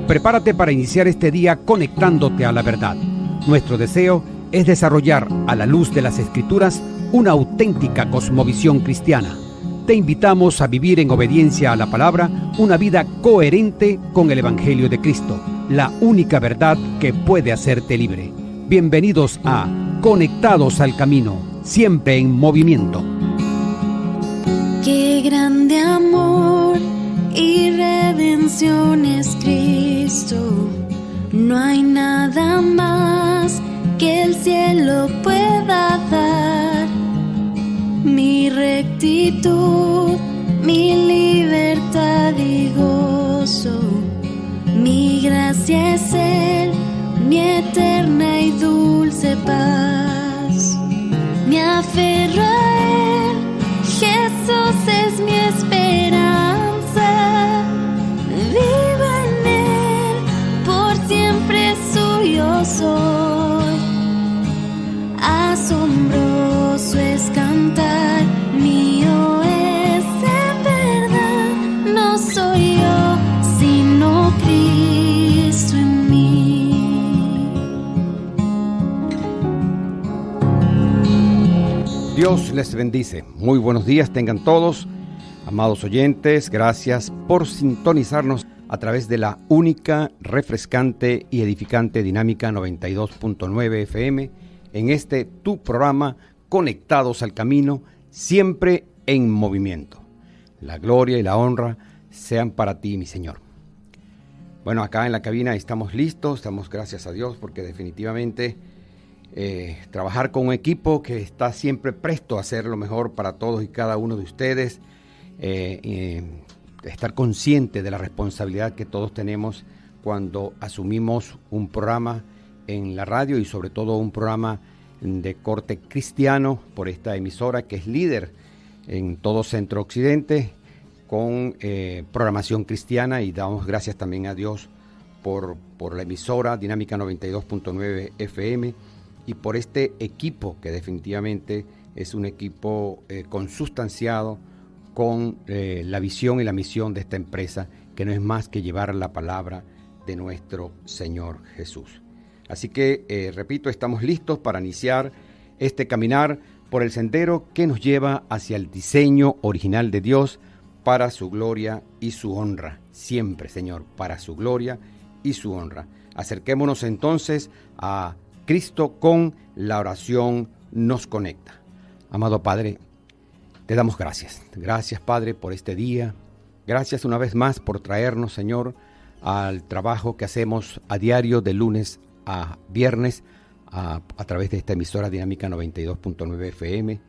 Prepárate para iniciar este día conectándote a la verdad. Nuestro deseo es desarrollar, a la luz de las Escrituras, una auténtica cosmovisión cristiana. Te invitamos a vivir en obediencia a la palabra una vida coherente con el Evangelio de Cristo, la única verdad que puede hacerte libre. Bienvenidos a Conectados al Camino, siempre en movimiento. Qué grande amor y redención es Cristo. No hay nada más que el cielo pueda dar. Mi rectitud, mi libertad y gozo, mi gracia es Él, mi eterna y dulce paz. Me aferro a Él, Jesús es mi esperanza. Vivo en Él, por siempre suyo soy. Asombroso es cantar, mío es en verdad. No soy yo, sino Cristo en mí. Dios les bendice. Muy buenos días tengan todos, amados oyentes. Gracias por sintonizarnos a través de la única, refrescante y edificante Dinámica 92.9 FM en este tu programa Conectados al Camino, siempre en movimiento. La gloria y la honra sean para ti, mi Señor. Bueno, acá en la cabina estamos listos, estamos, gracias a Dios, porque definitivamente trabajar con un equipo que está siempre presto a hacer lo mejor para todos y cada uno de ustedes, estar consciente de la responsabilidad que todos tenemos cuando asumimos un programa en la radio y sobre todo un programa de corte cristiano por esta emisora que es líder en todo Centro Occidente con programación cristiana, y damos gracias también a Dios por la emisora Dinámica 92.9 FM y por este equipo que definitivamente es un equipo consustanciado con la visión y la misión de esta empresa, que no es más que llevar la palabra de nuestro Señor Jesús. Así que, repito, estamos listos para iniciar este caminar por el sendero que nos lleva hacia el diseño original de Dios para su gloria y su honra. Siempre, Señor, para su gloria y su honra. Acerquémonos entonces a Cristo con la oración nos conecta. Amado Padre, te damos gracias. Gracias, Padre, por este día. Gracias una vez más por traernos, Señor, al trabajo que hacemos a diario de lunes a viernes a través de esta emisora Dinámica 92.9 FM.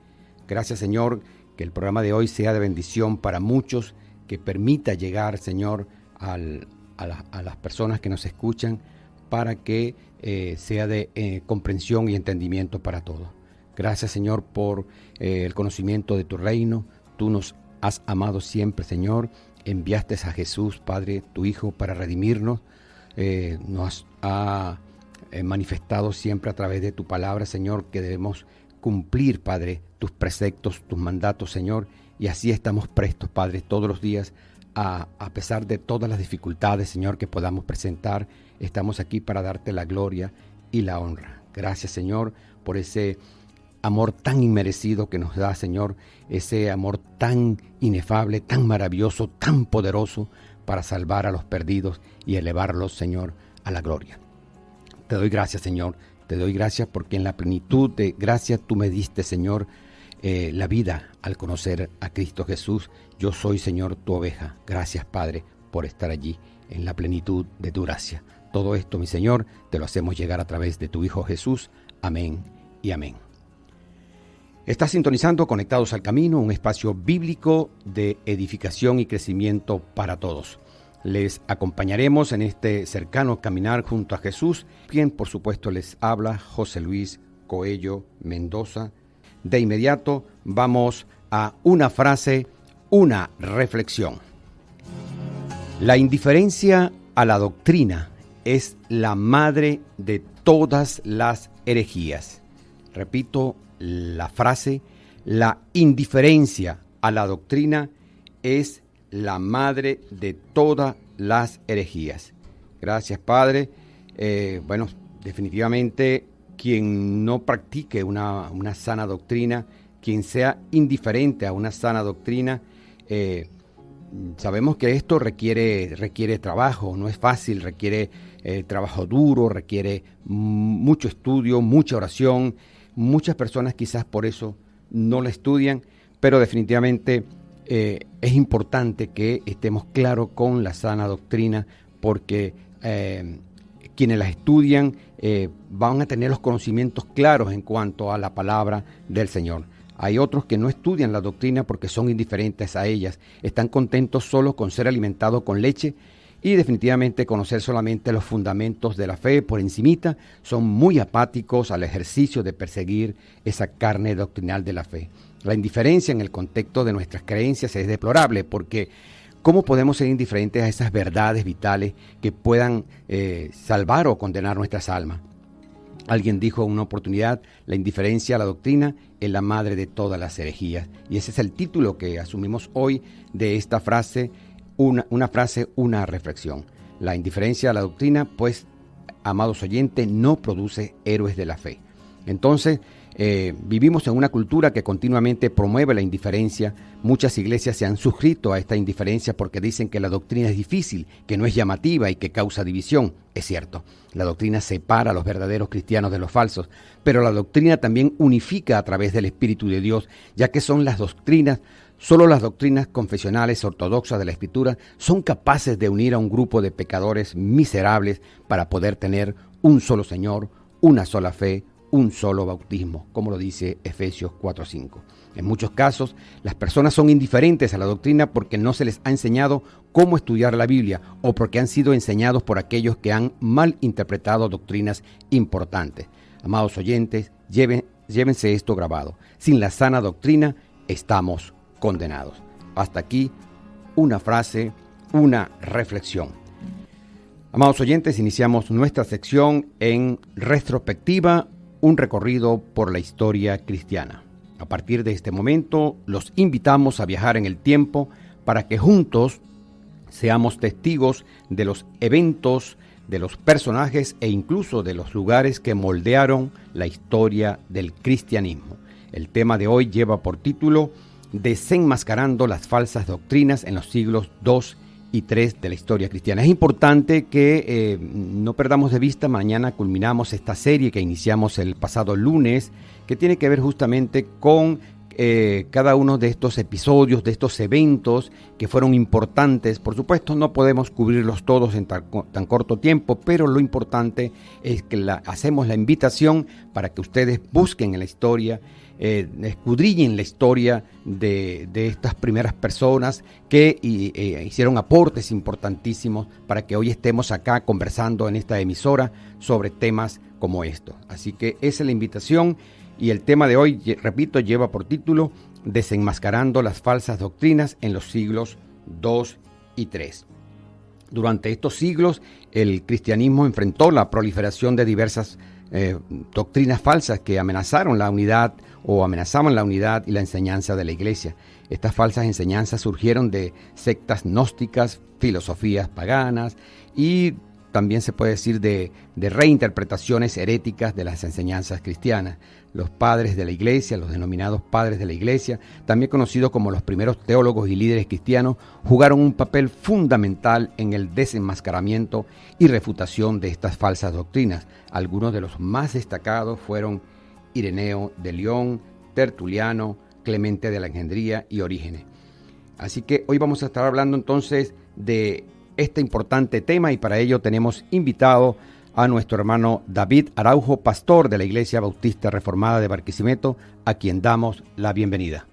Gracias, Señor, que el programa de hoy sea de bendición para muchos, que permita llegar, Señor, a las personas que nos escuchan, para que sea de comprensión y entendimiento para todos. Gracias, Señor, por el conocimiento de tu reino. Tú nos has amado siempre, Señor. Enviaste a Jesús, Padre, tu Hijo, para redimirnos. Nos ha manifestado siempre a través de tu palabra, Señor, que debemos cumplir, Padre, tus preceptos, tus mandatos, Señor. Y así estamos prestos, Padre, todos los días, a pesar de todas las dificultades, Señor, que podamos presentar. Estamos aquí para darte la gloria y la honra. Gracias, Señor, por ese amor tan inmerecido que nos da, Señor, ese amor tan inefable, tan maravilloso, tan poderoso para salvar a los perdidos y elevarlos, Señor, a la gloria. Te doy gracias, Señor, te doy gracias porque en la plenitud de gracia tú me diste, Señor, la vida al conocer a Cristo Jesús. Yo soy, Señor, tu oveja. Gracias, Padre, por estar allí en la plenitud de tu gracia. Todo esto, mi Señor, te lo hacemos llegar a través de tu Hijo Jesús. Amén y amén. Estás sintonizando Conectados al Camino, un espacio bíblico de edificación y crecimiento para todos. Les acompañaremos en este cercano caminar junto a Jesús, quien por supuesto les habla José Luis Coello Mendoza. De inmediato vamos a una frase, una reflexión. La indiferencia a la doctrina es la madre de todas las herejías. Repito la frase, la indiferencia a la doctrina es la madre de todas las herejías. Gracias, Padre. Bueno, definitivamente quien no practique una sana doctrina, quien sea indiferente a una sana doctrina, sabemos que esto requiere trabajo, no es fácil, requiere trabajo duro, requiere mucho estudio, mucha oración. Muchas personas quizás por eso no la estudian, pero definitivamente es importante que estemos claros con la sana doctrina, porque quienes la estudian van a tener los conocimientos claros en cuanto a la palabra del Señor. Hay otros que no estudian la doctrina porque son indiferentes a ellas, están contentos solo con ser alimentados con leche y definitivamente conocer solamente los fundamentos de la fe por encimita. Son muy apáticos al ejercicio de perseguir esa carne doctrinal de la fe. La indiferencia en el contexto de nuestras creencias es deplorable, porque ¿cómo podemos ser indiferentes a esas verdades vitales que puedan salvar o condenar nuestras almas? Alguien dijo en una oportunidad: la indiferencia a la doctrina es la madre de todas las herejías. Y ese es el título que asumimos hoy de esta frase, una reflexión. La indiferencia a la doctrina, pues, amados oyentes, no produce héroes de la fe. Entonces, vivimos en una cultura que continuamente promueve la indiferencia. Muchas iglesias se han suscrito a esta indiferencia porque dicen que la doctrina es difícil, que no es llamativa y que causa división. Es cierto, la doctrina separa a los verdaderos cristianos de los falsos, pero la doctrina también unifica a través del Espíritu de Dios, ya que solo las doctrinas confesionales ortodoxas de la Escritura son capaces de unir a un grupo de pecadores miserables para poder tener un solo Señor, una sola fe, un solo bautismo, como lo dice Efesios 4:5. En muchos casos, las personas son indiferentes a la doctrina porque no se les ha enseñado cómo estudiar la Biblia, o porque han sido enseñados por aquellos que han mal interpretado doctrinas importantes. Amados oyentes, llévense esto grabado: sin la sana doctrina estamos condenados. Hasta aquí una frase, una reflexión. Amados oyentes, iniciamos nuestra sección en retrospectiva, un recorrido por la historia cristiana. A partir de este momento, los invitamos a viajar en el tiempo para que juntos seamos testigos de los eventos, de los personajes e incluso de los lugares que moldearon la historia del cristianismo. El tema de hoy lleva por título Desenmascarando las falsas doctrinas en los siglos II y III de la historia cristiana. Es importante que no perdamos de vista. Mañana culminamos esta serie que iniciamos el pasado lunes, que tiene que ver justamente con cada uno de estos episodios, de estos eventos que fueron importantes. Por supuesto, no podemos cubrirlos todos en tan corto tiempo, pero lo importante es que hacemos la invitación para que ustedes busquen en la historia, escudriñen la historia de estas primeras personas que hicieron aportes importantísimos para que hoy estemos acá conversando en esta emisora sobre temas como estos. Así que esa es la invitación, y el tema de hoy, repito, lleva por título Desenmascarando las falsas doctrinas en los siglos II y III. Durante estos siglos, el cristianismo enfrentó la proliferación de diversas doctrinas falsas que amenazaban la unidad y la enseñanza de la iglesia. Estas falsas enseñanzas surgieron de sectas gnósticas, filosofías paganas y también se puede decir de reinterpretaciones heréticas de las enseñanzas cristianas. Los padres de la iglesia, los denominados padres de la iglesia, también conocidos como los primeros teólogos y líderes cristianos, jugaron un papel fundamental en el desenmascaramiento y refutación de estas falsas doctrinas. Algunos de los más destacados fueron Ireneo de León, Tertuliano, Clemente de Alejandría y Orígenes. Así que hoy vamos a estar hablando entonces de este importante tema, y para ello tenemos invitado a nuestro hermano David Araujo, pastor de la Iglesia Bautista Reformada de Barquisimeto, a quien damos la bienvenida.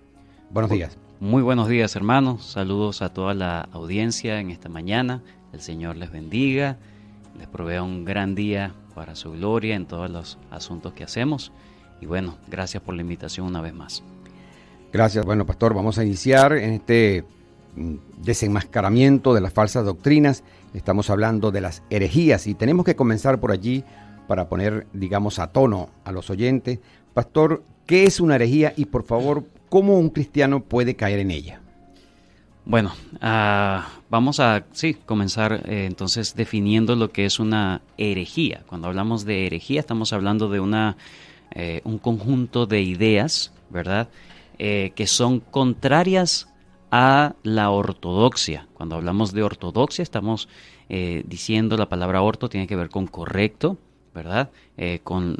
Buenos días. Muy buenos días, hermanos. Saludos a toda la audiencia en esta mañana. El Señor les bendiga, les provea un gran día para su gloria en todos los asuntos que hacemos. Y bueno, gracias por la invitación una vez más. Gracias. Bueno, pastor, vamos a iniciar en este desenmascaramiento de las falsas doctrinas. Estamos hablando de las herejías y tenemos que comenzar por allí para poner, digamos, a tono a los oyentes. Pastor, ¿qué es una herejía? Y por favor, ¿cómo un cristiano puede caer en ella? Bueno, vamos a comenzar entonces definiendo lo que es una herejía. Cuando hablamos de herejía estamos hablando de un conjunto de ideas, ¿verdad? Que son contrarias a la ortodoxia. Cuando hablamos de ortodoxia estamos diciendo la palabra orto tiene que ver con correcto, ¿verdad? Con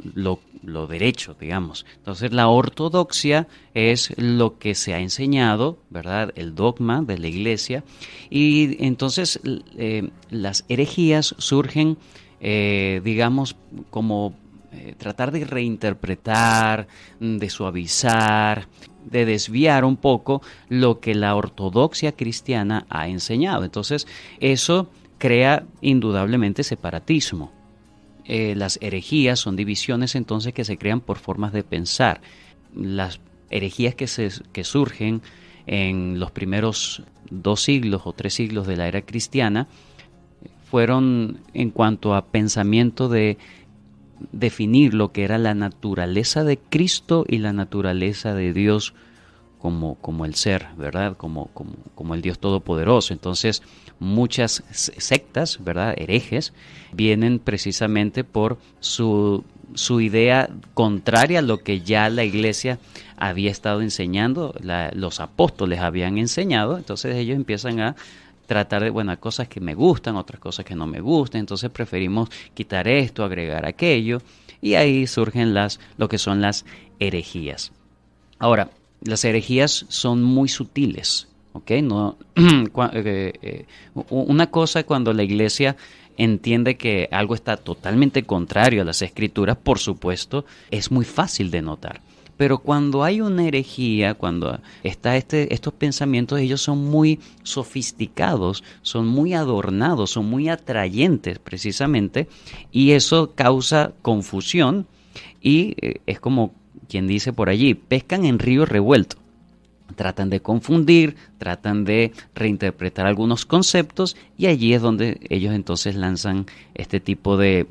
lo derecho, digamos. Entonces la ortodoxia es lo que se ha enseñado, ¿verdad? El dogma de la iglesia. Y entonces las herejías surgen, digamos, como tratar de reinterpretar, de suavizar, de desviar un poco lo que la ortodoxia cristiana ha enseñado. Entonces eso crea indudablemente separatismo. Las herejías son divisiones entonces que se crean por formas de pensar. Las herejías que surgen en los primeros 2 siglos o 3 siglos de la era cristiana fueron en cuanto a pensamiento de definir lo que era la naturaleza de Cristo y la naturaleza de Dios como el ser, ¿verdad? Como el Dios Todopoderoso. Entonces, muchas sectas, ¿verdad? Herejes, vienen precisamente por su idea contraria a lo que ya la iglesia había estado enseñando, los apóstoles habían enseñado. Entonces ellos empiezan a tratar de, cosas que me gustan, otras cosas que no me gustan, entonces preferimos quitar esto, agregar aquello, y ahí surgen lo que son las herejías. Ahora, las herejías son muy sutiles, ¿ok? No, una cosa cuando la iglesia entiende que algo está totalmente contrario a las escrituras, por supuesto, es muy fácil de notar. Pero cuando hay una herejía, cuando está estos pensamientos, ellos son muy sofisticados, son muy adornados, son muy atrayentes precisamente, y eso causa confusión y es como quien dice por allí, pescan en río revuelto. Tratan de confundir, tratan de reinterpretar algunos conceptos y allí es donde ellos entonces lanzan este tipo de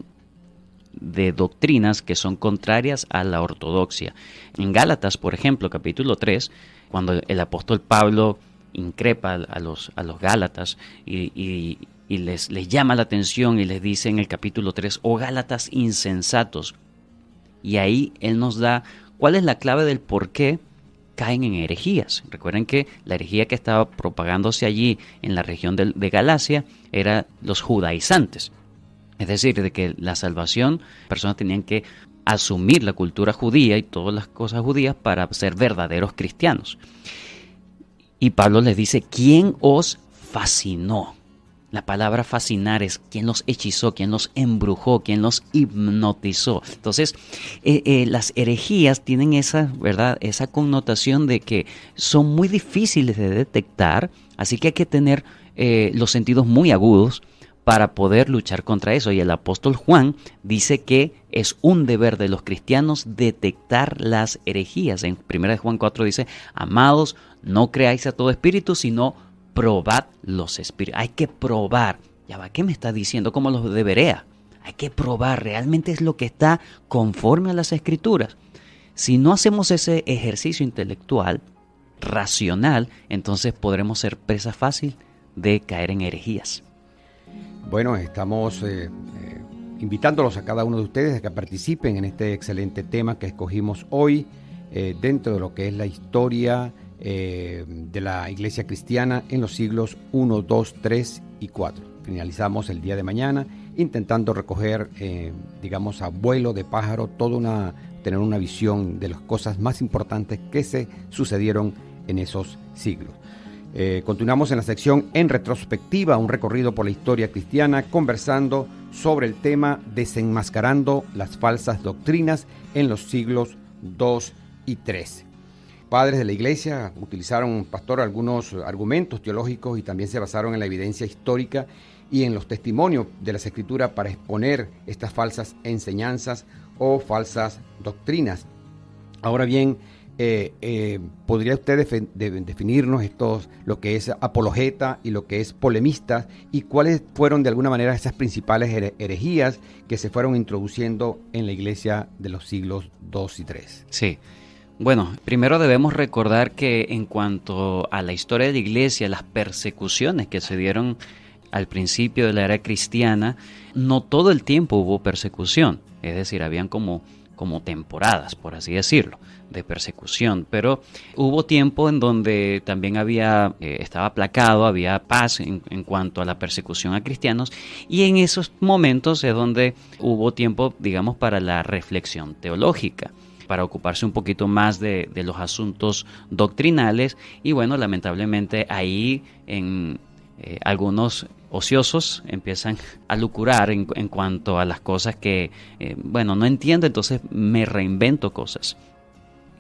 doctrinas que son contrarias a la ortodoxia. En Gálatas, por ejemplo, capítulo 3, cuando el apóstol Pablo increpa a los Gálatas y les llama la atención y les dice en el capítulo 3, oh Gálatas insensatos, y ahí él nos da cuál es la clave del por qué caen en herejías. Recuerden que la herejía que estaba propagándose allí en la región de Galacia era los judaizantes. Es decir, de que la salvación, personas tenían que asumir la cultura judía y todas las cosas judías para ser verdaderos cristianos. Y Pablo les dice, ¿quién os fascinó? La palabra fascinar es quién los hechizó, quién los embrujó, quién los hipnotizó. Entonces, las herejías tienen esa connotación de que son muy difíciles de detectar, así que hay que tener los sentidos muy agudos para poder luchar contra eso. Y el apóstol Juan dice que es un deber de los cristianos detectar las herejías. En 1 Juan 4 dice, amados, no creáis a todo espíritu, sino probad los espíritus. Hay que probar. Ya va, ¿qué me está diciendo? Como los de Berea. Hay que probar, realmente es lo que está conforme a las escrituras. Si no hacemos ese ejercicio intelectual, racional, entonces podremos ser presa fácil de caer en herejías. Bueno, estamos invitándolos a cada uno de ustedes a que participen en este excelente tema que escogimos hoy dentro de lo que es la historia de la iglesia cristiana en los siglos 1, 2, 3 y 4. Finalizamos el día de mañana intentando recoger, a vuelo de pájaro, tener una visión de las cosas más importantes que se sucedieron en esos siglos. Continuamos en la sección En Retrospectiva, un recorrido por la historia cristiana, conversando sobre el tema desenmascarando las falsas doctrinas en los siglos 2 y 3. Padres de la iglesia utilizaron, pastor, algunos argumentos teológicos y también se basaron en la evidencia histórica y en los testimonios de las escrituras para exponer estas falsas enseñanzas o falsas doctrinas. Ahora bien, ¿podría usted definirnos lo que es apologeta y lo que es polemista y cuáles fueron de alguna manera esas principales herejías que se fueron introduciendo en la iglesia de los siglos 2 y 3? Sí. Bueno, primero debemos recordar que en cuanto a la historia de la iglesia, las persecuciones que se dieron al principio de la era cristiana, no todo el tiempo hubo persecución, es decir, habían como temporadas, por así decirlo, de persecución, pero hubo tiempo en donde también estaba aplacado, había paz en cuanto a la persecución a cristianos, y en esos momentos es donde hubo tiempo, digamos, para la reflexión teológica, para ocuparse un poquito más de los asuntos doctrinales, y bueno, lamentablemente ahí algunos ociosos empiezan a lucurar en cuanto a las cosas que, no entiendo, entonces me reinvento cosas.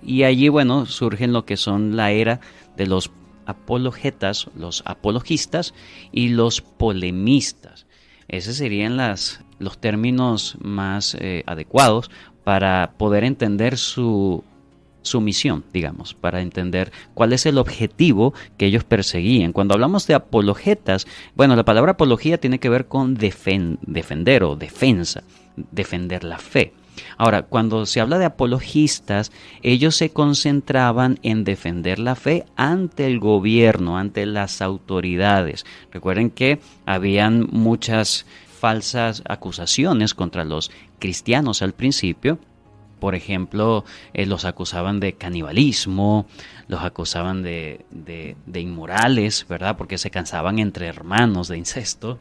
Y allí, bueno, surgen lo que son la era de los apologetas, los apologistas y los polemistas. Esos serían los términos más adecuados para poder entender su misión, digamos, para entender cuál es el objetivo que ellos perseguían. Cuando hablamos de apologetas, bueno, la palabra apología tiene que ver con defender o defensa, defender la fe. Ahora, cuando se habla de apologistas, ellos se concentraban en defender la fe ante el gobierno, ante las autoridades. Recuerden que habían muchas falsas acusaciones contra los cristianos al principio. Por ejemplo, los acusaban de canibalismo, los acusaban de inmorales, ¿verdad? Porque se cansaban entre hermanos de incesto,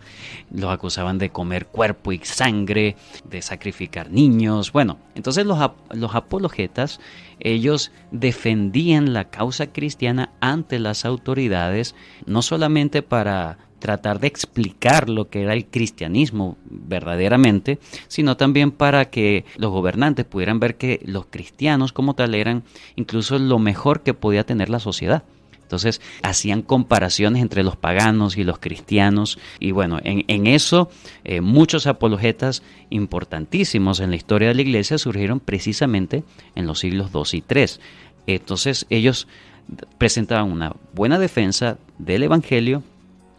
los acusaban de comer cuerpo y sangre, de sacrificar niños. Bueno, entonces los apologetas, ellos defendían la causa cristiana ante las autoridades, no solamente para tratar de explicar lo que era el cristianismo verdaderamente, sino también para que los gobernantes pudieran ver que los cristianos como tal eran incluso lo mejor que podía tener la sociedad. Entonces hacían comparaciones entre los paganos y los cristianos, y bueno, en eso muchos apologetas importantísimos en la historia de la iglesia surgieron precisamente en los siglos II y III. Entonces ellos presentaban una buena defensa del evangelio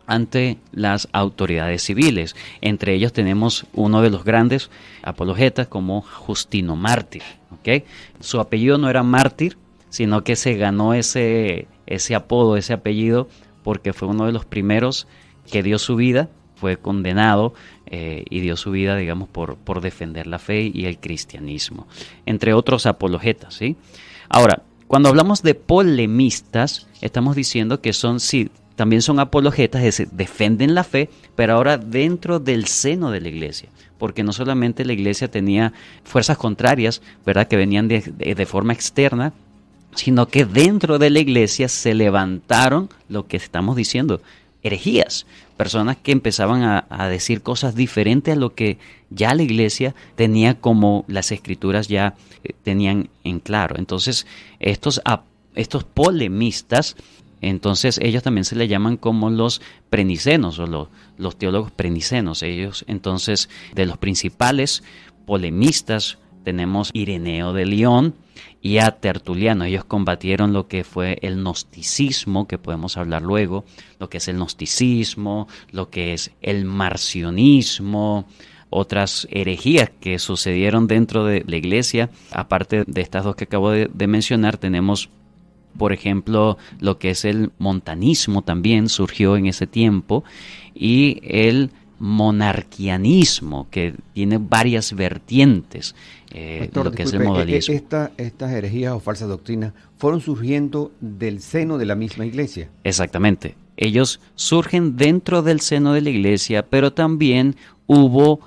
ante las autoridades civiles. Entre ellos tenemos uno de los grandes apologetas como Justino Mártir, ¿okay? Su apellido no era Mártir, sino que se ganó ese apodo, ese apellido, porque fue uno de los primeros que dio su vida, fue condenado y dio su vida, digamos, por defender la fe y el cristianismo, entre otros apologetas, ¿sí? Ahora, cuando hablamos de polemistas, estamos diciendo que también son apologetas, es decir, defienden la fe, pero ahora dentro del seno de la iglesia, porque no solamente la iglesia tenía fuerzas contrarias, ¿verdad?, que venían de forma externa, sino que dentro de la iglesia se levantaron lo que estamos diciendo, herejías, personas que empezaban a decir cosas diferentes a lo que ya la iglesia tenía, como las escrituras ya tenían en claro. Entonces, estos polemistas, entonces ellos también se le llaman como los prenicenos o los teólogos prenicenos. Ellos, entonces, de los principales polemistas tenemos Ireneo de León y a Tertuliano. Ellos combatieron lo que fue el gnosticismo, que podemos hablar luego, lo que es el gnosticismo, lo que es el marcionismo, otras herejías que sucedieron dentro de la iglesia. Aparte de estas dos que acabo de mencionar, tenemos, por ejemplo, lo que es el montanismo, también surgió en ese tiempo, y el monarquianismo, que tiene varias vertientes, Pastor, lo que es el modalismo. Estas herejías o falsas doctrinas fueron surgiendo del seno de la misma iglesia. Exactamente. Ellos surgen dentro del seno de la iglesia, pero también hubo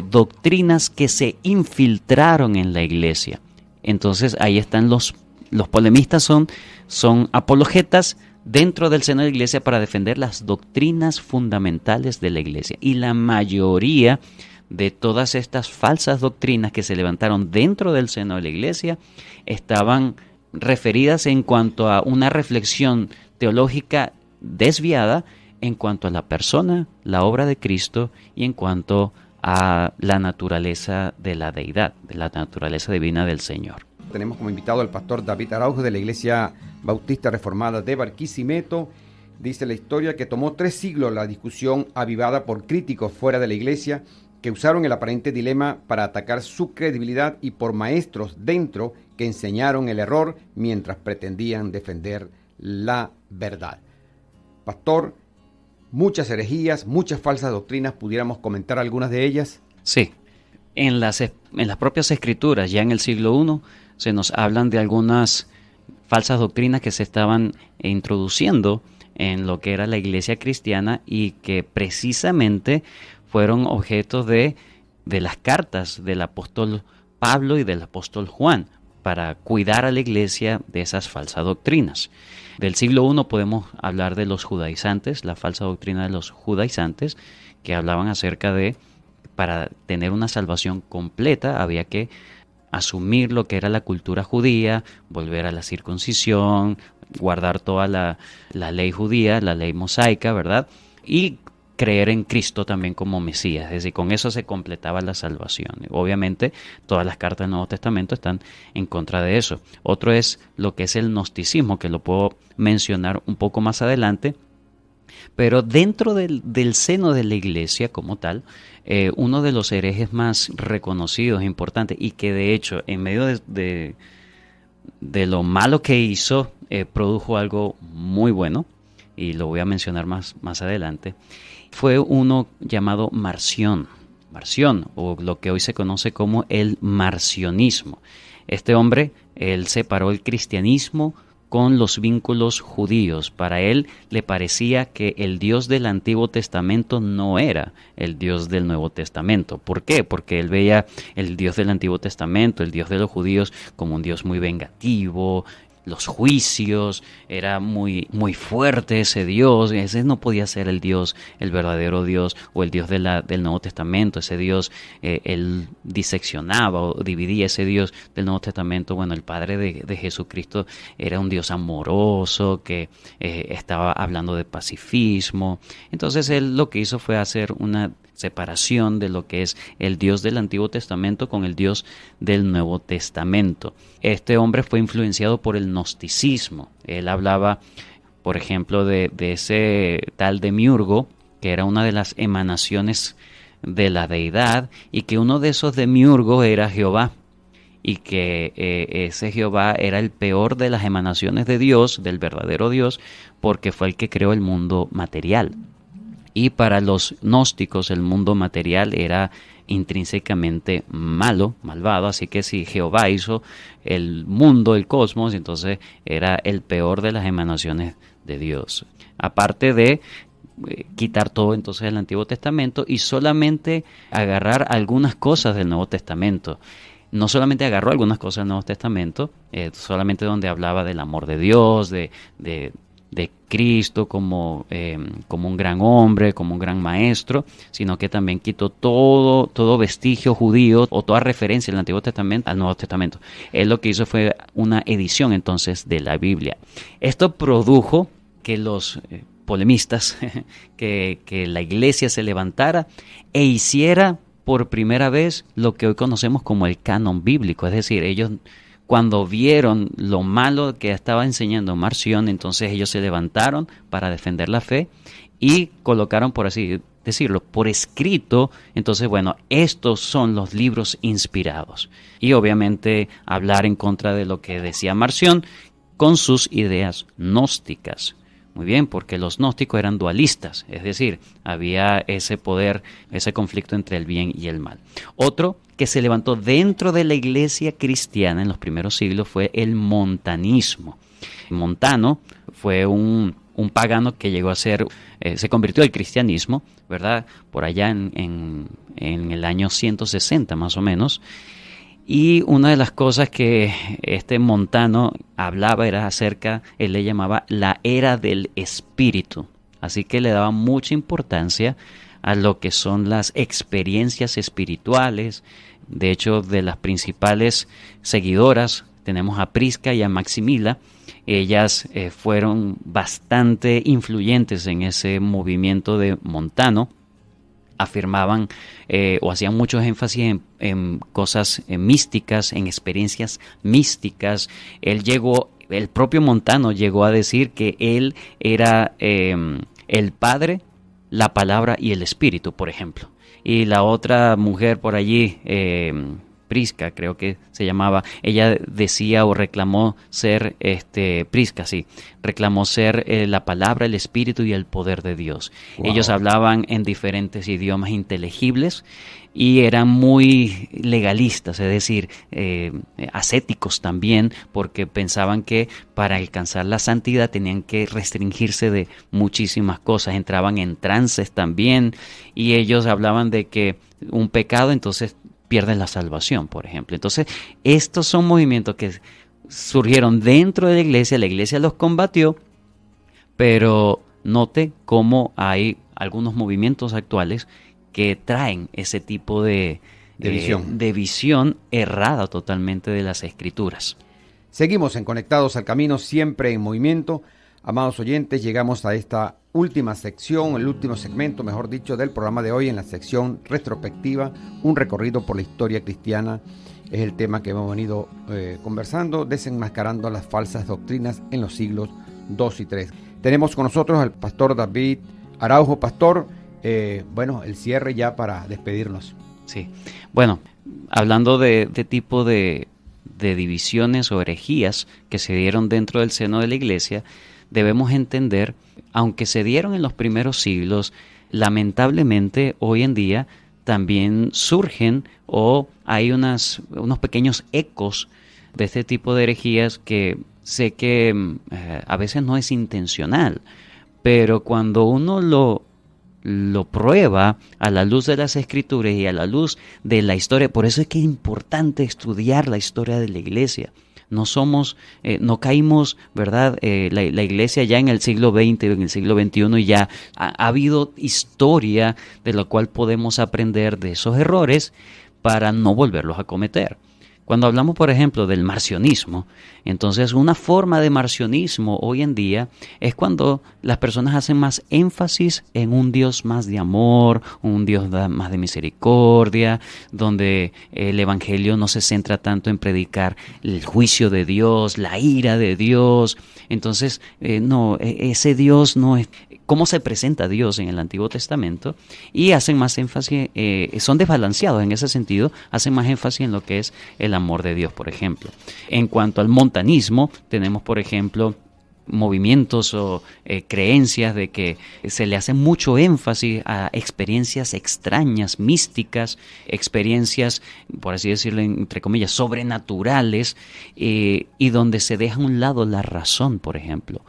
doctrinas que se infiltraron en la iglesia. Entonces ahí están los polemistas, son apologetas dentro del seno de la iglesia para defender las doctrinas fundamentales de la iglesia. Y la mayoría de todas estas falsas doctrinas que se levantaron dentro del seno de la iglesia estaban referidas en cuanto a una reflexión teológica desviada en cuanto a la persona, la obra de Cristo y en cuanto a la naturaleza de la deidad, de la naturaleza divina del Señor. Tenemos como invitado al pastor David Araujo de la Iglesia Bautista Reformada de Barquisimeto. Dice la historia que tomó 3 siglos la discusión avivada por críticos fuera de la iglesia que usaron el aparente dilema para atacar su credibilidad y por maestros dentro que enseñaron el error mientras pretendían defender la verdad. Pastor, muchas herejías, muchas falsas doctrinas, ¿pudiéramos comentar algunas de ellas? Sí, en las propias escrituras, ya en el siglo I, se nos hablan de algunas falsas doctrinas que se estaban introduciendo en lo que era la iglesia cristiana y que precisamente fueron objetos de las cartas del apóstol Pablo y del apóstol Juan para cuidar a la iglesia de esas falsas doctrinas. Del siglo I podemos hablar de los judaizantes, la falsa doctrina de los judaizantes, que hablaban acerca de, para tener una salvación completa, había que asumir lo que era la cultura judía, volver a la circuncisión, guardar toda la ley judía, la ley mosaica, ¿verdad? Y creer en Cristo también como Mesías, es decir, con eso se completaba la salvación. Obviamente, todas las cartas del Nuevo Testamento están en contra de eso. Otro es lo que es el gnosticismo, que lo puedo mencionar un poco más adelante, pero dentro del seno de la iglesia como tal, uno de los herejes más reconocidos e importantes, y que de hecho, en medio de lo malo que hizo, produjo algo muy bueno, y lo voy a mencionar más adelante, fue uno llamado Marción, o lo que hoy se conoce como el marcionismo. Este hombre, él separó el cristianismo con los vínculos judíos. Para él le parecía que el Dios del Antiguo Testamento no era el Dios del Nuevo Testamento. ¿Por qué? Porque él veía el Dios del Antiguo Testamento, el Dios de los judíos, como un Dios muy vengativo, los juicios, era muy fuerte ese Dios, ese no podía ser el Dios, el verdadero Dios o el Dios del Nuevo Testamento. Ese Dios, él diseccionaba o dividía ese Dios del Nuevo Testamento. Bueno, el Padre de Jesucristo era un Dios amoroso que estaba hablando de pacifismo. Entonces él lo que hizo fue hacer una separación de lo que es el Dios del Antiguo Testamento con el Dios del Nuevo Testamento. Este hombre fue influenciado por el gnosticismo. Él hablaba, por ejemplo, de ese tal Demiurgo, que era una de las emanaciones de la deidad, y que uno de esos demiurgos era Jehová, y que ese Jehová era el peor de las emanaciones de Dios, del verdadero Dios, porque fue el que creó el mundo material. Y para los gnósticos el mundo material era intrínsecamente malo, malvado, así que si Jehová hizo el mundo, el cosmos, entonces era el peor de las emanaciones de Dios. Aparte de quitar todo entonces del Antiguo Testamento y solamente agarrar algunas cosas del Nuevo Testamento. No solamente agarró algunas cosas del Nuevo Testamento, solamente donde hablaba del amor de Dios, de Cristo como un gran hombre, como un gran maestro, sino que también quitó todo vestigio judío o toda referencia del Antiguo Testamento al Nuevo Testamento. Él lo que hizo fue una edición entonces de la Biblia. Esto produjo que los polemistas, que la iglesia se levantara e hiciera por primera vez lo que hoy conocemos como el canon bíblico, es decir, ellos cuando vieron lo malo que estaba enseñando Marción, entonces ellos se levantaron para defender la fe y colocaron, por así decirlo, por escrito, entonces bueno, estos son los libros inspirados. Y obviamente hablar en contra de lo que decía Marción con sus ideas gnósticas. Muy bien, porque los gnósticos eran dualistas, es decir, había ese poder, ese conflicto entre el bien y el mal. Otro que se levantó dentro de la iglesia cristiana en los primeros siglos fue el montanismo. Montano fue un pagano que llegó a ser, se convirtió al cristianismo, ¿verdad? Por allá en el año 160 más o menos. Y una de las cosas que este Montano hablaba era acerca, él le llamaba la era del espíritu. Así que le daba mucha importancia a lo que son las experiencias espirituales. De hecho, de las principales seguidoras tenemos a Prisca y a Maximila. Ellas fueron bastante influyentes en ese movimiento de Montano. Afirmaban o hacían mucho énfasis en cosas místicas, en experiencias místicas. El propio Montano llegó a decir que él era el padre la palabra y el espíritu, por ejemplo. Y la otra mujer por allí, Prisca, creo que se llamaba, ella decía o reclamó ser, Prisca, sí, reclamó ser la palabra, el espíritu y el poder de Dios. Wow. Ellos hablaban en diferentes idiomas inteligibles y eran muy legalistas, es decir, ascéticos también, porque pensaban que para alcanzar la santidad tenían que restringirse de muchísimas cosas, entraban en trances también, y ellos hablaban de que un pecado entonces pierden la salvación, por ejemplo. Entonces, estos son movimientos que surgieron dentro de la iglesia los combatió, pero note cómo hay algunos movimientos actuales que traen ese tipo de visión errada totalmente de las Escrituras. Seguimos en Conectados al Camino, siempre en movimiento. Amados oyentes, llegamos a esta última sección, el último segmento, mejor dicho, del programa de hoy, en la sección retrospectiva, un recorrido por la historia cristiana. Es el tema que hemos venido conversando, desenmascarando las falsas doctrinas en los siglos II y III. Tenemos con nosotros al pastor David Araujo. Pastor, el cierre ya para despedirnos. Sí, bueno, hablando de tipo de divisiones o herejías que se dieron dentro del seno de la iglesia, debemos entender, aunque se dieron en los primeros siglos, lamentablemente hoy en día también surgen o hay unos pequeños ecos de este tipo de herejías que sé que a veces no es intencional, pero cuando uno lo prueba a la luz de las Escrituras y a la luz de la historia, por eso es que es importante estudiar la historia de la iglesia. No somos, no caímos, ¿verdad? La iglesia ya en el siglo XX, en el siglo XXI, ya ha habido historia de la cual podemos aprender de esos errores para no volverlos a cometer. Cuando hablamos, por ejemplo, del marcionismo, entonces una forma de marcionismo hoy en día es cuando las personas hacen más énfasis en un Dios más de amor, un Dios más de misericordia, donde el evangelio no se centra tanto en predicar el juicio de Dios, la ira de Dios. Entonces, ese Dios no es... ¿Cómo se presenta Dios en el Antiguo Testamento? Y hacen más énfasis, son desbalanceados en ese sentido, hacen más énfasis en lo que es el amor de Dios, por ejemplo. En cuanto al montanismo, tenemos, por ejemplo, movimientos o creencias de que se le hace mucho énfasis a experiencias extrañas, místicas, experiencias, por así decirlo, entre comillas, sobrenaturales, y donde se deja a un lado la razón, por ejemplo.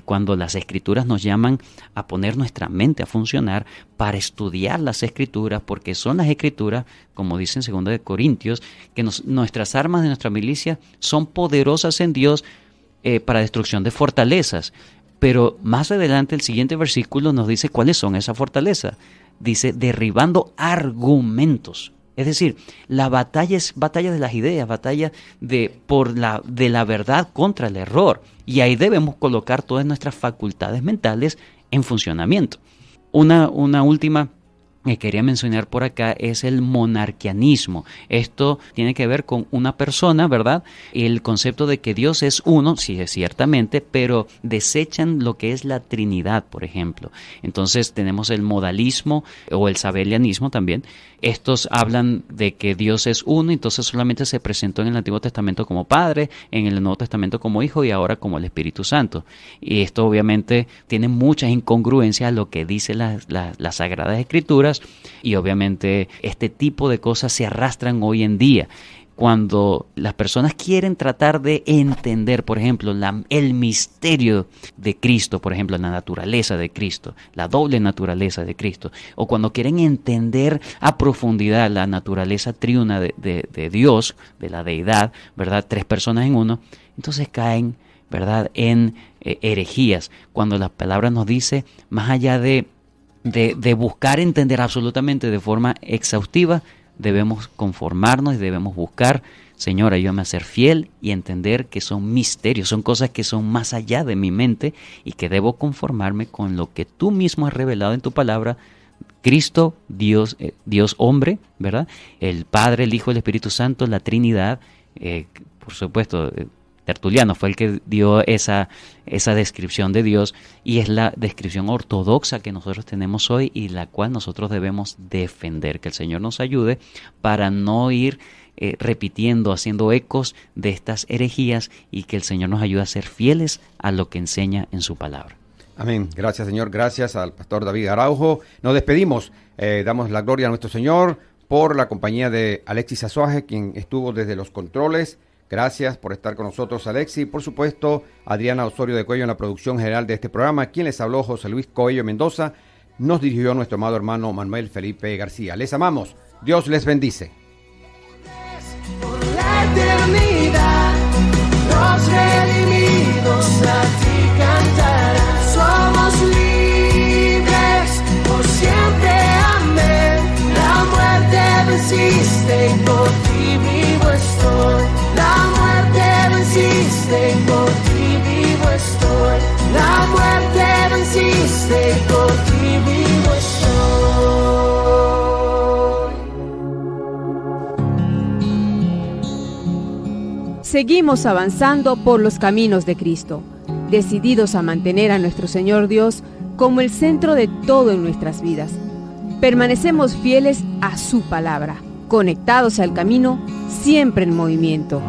Cuando las Escrituras nos llaman a poner nuestra mente a funcionar para estudiar las Escrituras, porque son las Escrituras, como dice en 2 Corintios, que nuestras armas de nuestra milicia son poderosas en Dios para destrucción de fortalezas. Pero más adelante el siguiente versículo nos dice cuáles son esas fortalezas. Dice, derribando argumentos. Es decir, la batalla es batalla de las ideas, batalla de la verdad contra el error. Y ahí debemos colocar todas nuestras facultades mentales en funcionamiento. Una última que quería mencionar por acá es el monarquianismo. Esto tiene que ver con una persona, ¿verdad? El concepto de que Dios es uno, sí, ciertamente, pero desechan lo que es la Trinidad, por ejemplo. Entonces tenemos el modalismo o el sabelianismo también. Estos hablan de que Dios es uno, entonces solamente se presentó en el Antiguo Testamento como Padre, en el Nuevo Testamento como Hijo y ahora como el Espíritu Santo. Y esto obviamente tiene muchas incongruencias a lo que dice las Sagradas Escrituras, y obviamente este tipo de cosas se arrastran hoy en día. Cuando las personas quieren tratar de entender, por ejemplo, el misterio de Cristo, por ejemplo, la naturaleza de Cristo, la doble naturaleza de Cristo, o cuando quieren entender a profundidad la naturaleza triuna de Dios, de la deidad, ¿verdad? 3 personas en uno, entonces caen, ¿verdad?, en herejías. Cuando la palabra nos dice, más allá de buscar entender absolutamente de forma exhaustiva, debemos conformarnos y debemos buscar, Señor, ayúdame a ser fiel y entender que son misterios, son cosas que son más allá de mi mente y que debo conformarme con lo que tú mismo has revelado en tu palabra. Cristo, Dios hombre, ¿verdad? El Padre, el Hijo, el Espíritu Santo, la Trinidad, por supuesto, Tertuliano fue el que dio esa descripción de Dios, y es la descripción ortodoxa que nosotros tenemos hoy y la cual nosotros debemos defender. Que el Señor nos ayude para no ir repitiendo, haciendo ecos de estas herejías, y que el Señor nos ayude a ser fieles a lo que enseña en su palabra. Amén. Gracias, Señor. Gracias al pastor David Araujo. Nos despedimos. Damos la gloria a nuestro Señor por la compañía de Alexis Azuaje, quien estuvo desde los controles. Gracias por estar con nosotros, Alexis. Por supuesto, Adriana Osorio de Cuello en la producción general de este programa. Quien les habló, José Luis Coello Mendoza. Nos dirigió nuestro amado hermano Manuel Felipe García. Les amamos. Dios les bendice. Por la eternidad, los redimidos a ti cantarán. Somos libres por siempre, amén. La muerte venciste y por ti vivo estoy. La muerte venciste y por ti vivo estoy. La muerte venciste y por ti vivo estoy. Seguimos avanzando por los caminos de Cristo, decididos a mantener a nuestro Señor Dios como el centro de todo en nuestras vidas. Permanecemos fieles a su palabra, conectados al camino, siempre en movimiento.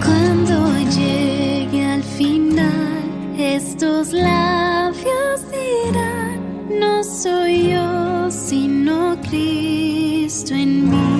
Cuando llegue al final, estos labios dirán: no soy yo, sino Cristo en mí.